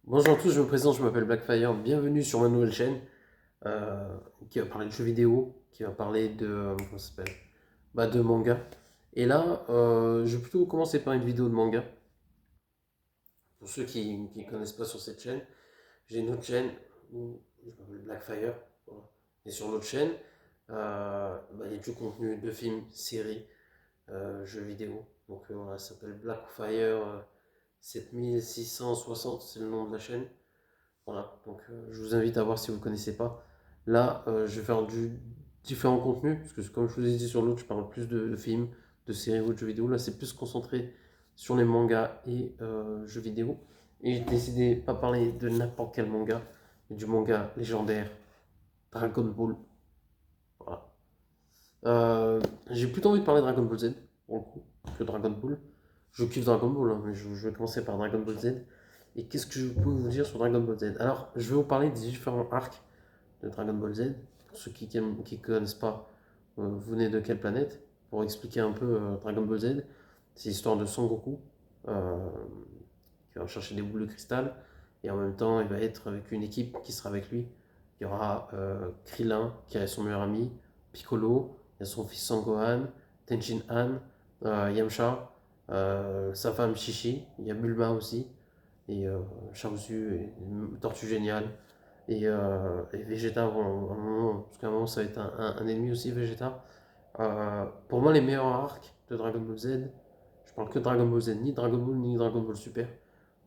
Bonjour à tous, je me présente, je m'appelle Blackfire, bienvenue sur ma nouvelle chaîne qui va parler de jeux vidéo, qui va parler de, comment ça s'appelle de manga. Et là, je vais plutôt commencer par une vidéo de manga. Pour ceux qui ne connaissent pas sur cette chaîne, j'ai une autre chaîne où je m'appelle Blackfire. Voilà. Et sur notre chaîne, il y a du contenu de films, séries, jeux vidéo. Donc voilà, ça s'appelle Blackfire 7660, c'est le nom de la chaîne. Voilà, donc je vous invite à voir si vous ne connaissez pas. Là, je vais faire du différents contenus, parce que comme je vous ai dit sur l'autre, je parle plus de films, de séries ou de jeux vidéo. Là, c'est plus concentré sur les mangas et jeux vidéo. Et j'ai décidé de pas parler de n'importe quel manga, mais du manga légendaire Dragon Ball. Voilà. J'ai plutôt envie de parler de Dragon Ball Z, pour le coup, que Dragon Ball. Je kiffe Dragon Ball, hein, mais je vais commencer par Dragon Ball Z. Et qu'est-ce que je peux vous dire sur Dragon Ball Z? Alors, je vais vous parler des différents arcs de Dragon Ball Z. Pour ceux qui ne connaissent pas, vous venez de quelle planète? Pour expliquer un peu Dragon Ball Z, c'est l'histoire de Son Goku, euh, qui va chercher des boules de cristal. Et en même temps, il va être avec une équipe qui sera avec lui. Il y aura Krillin, qui est son meilleur ami, Piccolo, il y a son fils Sangohan, Tenshin Han, Yamcha, sa femme Chichi, il y a Bulma aussi, et Chaozu, et Tortue Géniale, et Vegeta, parce qu'à un moment ça va être un ennemi aussi, Vegeta. Pour moi, les meilleurs arcs de Dragon Ball Z, je parle que de Dragon Ball Z, ni Dragon Ball ni Dragon Ball Super.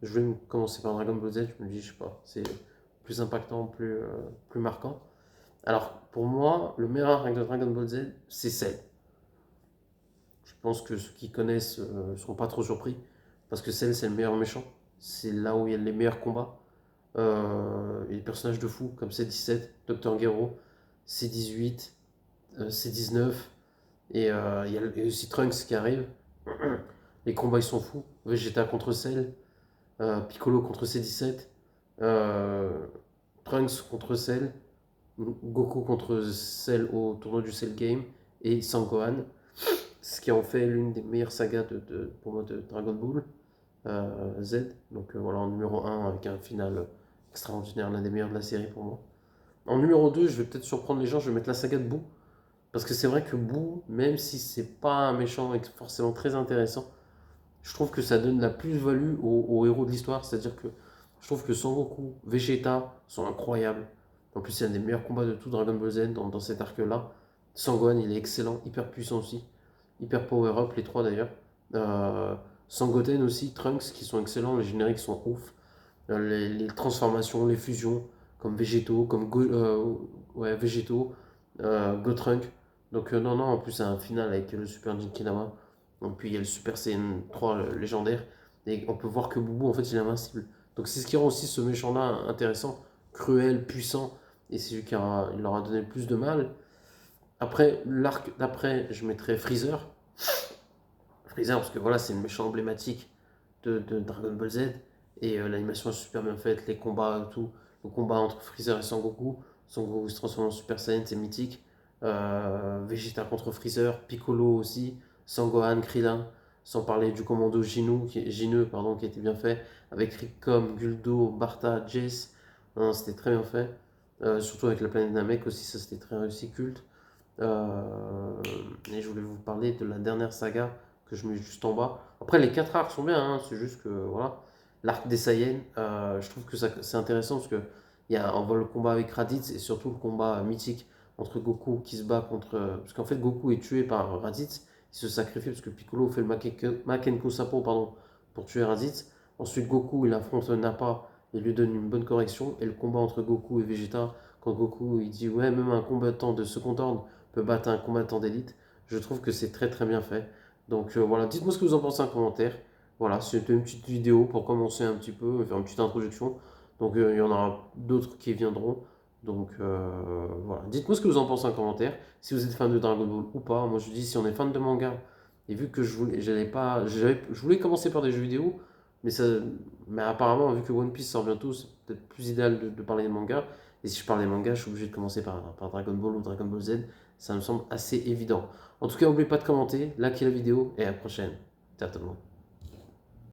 Je vais commencer par Dragon Ball Z, je me dis, je sais pas, c'est plus impactant, plus marquant. Alors, pour moi, le meilleur arc de Dragon Ball Z, c'est Cell. Je pense que ceux qui connaissent ne seront pas trop surpris, parce que Cell, c'est le meilleur méchant. C'est là où il y a les meilleurs combats. Et des personnages de fou, comme C-17, Dr. Gero, C-18, C-19, et il y a aussi Trunks qui arrive. Les combats ils sont fous. Vegeta contre Cell, Piccolo contre C-17, euh, Trunks contre Cell, Goku contre Cell au tournoi du Cell Game, et Sangohan. Ce qui en fait l'une des meilleures sagas pour moi de Dragon Ball Z. Donc voilà, en numéro un avec un final extraordinaire, l'un des meilleurs de la série pour moi. En numéro 2 je vais peut-être surprendre les gens, je vais mettre la saga de Boo. Parce que c'est vrai que Boo, même si c'est pas un méchant forcément très intéressant, je trouve que ça donne la plus-value aux héros de l'histoire. C'est-à-dire que je trouve que Son Goku, Vegeta sont incroyables. En plus, c'est un des meilleurs combats de tout Dragon Ball Z dans cet arc-là. Sangohan, il est excellent, hyper puissant aussi. Hyper power-up, les trois d'ailleurs. Euh, Sangoten aussi, Trunks, qui sont excellents, les génériques sont ouf. Les transformations, les fusions, comme Végétaux, ouais, Végétaux, Gotrunk. Donc non, non, en plus c'est un final avec le Super Jinkinama. Et puis il y a le Super Saiyan 3 légendaire. Et on peut voir que Boubou, en fait, il est invincible. Donc c'est ce qui rend aussi ce méchant-là intéressant, cruel, puissant. Et c'est lui il leur a donné le plus de mal. Après, l'arc d'après, je mettrais Freezer. Freezer, parce que voilà, c'est le méchant emblématique de Dragon Ball Z. Et l'animation est super bien faite, les combats et tout. Le combat entre Freezer et Sangoku. Sangoku se transforme en Super Saiyan, c'est mythique. Vegeta contre Freezer, Piccolo aussi, Sangohan, Krillin. Sans parler du commando Gineux, pardon, qui était bien fait. Avec Rickom, Guldo, Barta, Jess. Non, c'était très bien fait. Surtout avec la planète Namek aussi, ça c'était très réussi, culte. Euh, et je voulais vous parler de la dernière saga que je mets juste en bas. Après, les quatre arcs sont bien, hein, c'est juste que voilà. L'arc des Saiyans, je trouve que c'est intéressant parce que on voit le combat avec Raditz et surtout le combat mythique entre Goku qui se bat contre. Parce qu'en fait, Goku est tué par Raditz, il se sacrifie parce que Piccolo fait le Makenko Sapo pardon, pour tuer Raditz. Ensuite, Goku il affronte Nappa et lui donne une bonne correction. Et le combat entre Goku et Vegeta, quand Goku il dit ouais, même un combattant de second ordre peut battre un combattant d'élite. Je trouve que c'est très très bien fait. Donc voilà, dites-moi ce que vous en pensez en commentaire. Voilà, c'était une petite vidéo pour commencer un petit peu, faire une petite introduction. Donc il y en aura d'autres qui viendront. Donc voilà, dites-moi ce que vous en pensez en commentaire. Si vous êtes fan de Dragon Ball ou pas. Moi je dis si on est fan de manga. Et vu que je voulais commencer par des jeux vidéo, mais, mais apparemment vu que One Piece sort bientôt, c'est peut-être plus idéal de parler des mangas. Et si je parle des mangas, je suis obligé de commencer par Dragon Ball ou Dragon Ball Z. Ça me semble assez évident. En tout cas, n'oubliez pas de commenter, likez la vidéo et à la prochaine. Ciao tout le monde.